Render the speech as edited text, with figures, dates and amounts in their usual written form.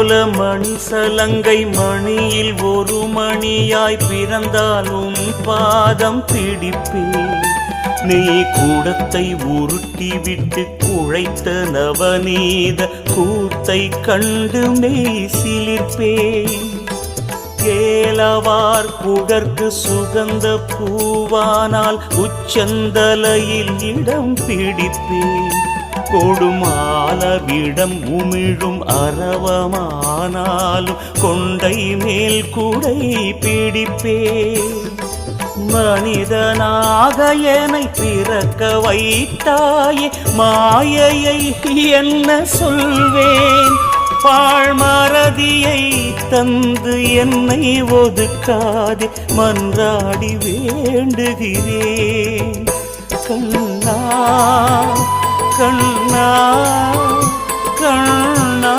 போல மணி சலங்கை மணியில் ஒரு மணியாய் பிறந்தாலும் பாதம் பிடிப்பேன். நீ கூடத்தை உருட்டி விட்டு குழைத்த நவநீத கூத்தை கண்டு மெய் சிலிர்ப்பேன். கேளவார் குடற்கு சுகந்த பூவானால் உச்சந்தலையில் இடம் பிடிப்பேன். கொடுமாலவிடம் உமிழும் அரவமானாலும் கொண்டை மேல் குடை பிடிப்பேன். மனிதனாக என்னை பிறக்க வைத்தாயே, மாயையை என்ன சொல்வேன்? பாழ்மறதியை தந்து என்னை ஒதுக்காதே, மன்றாடி வேண்டுகிறேன். கண்ணா கண்ணா கண்ணா.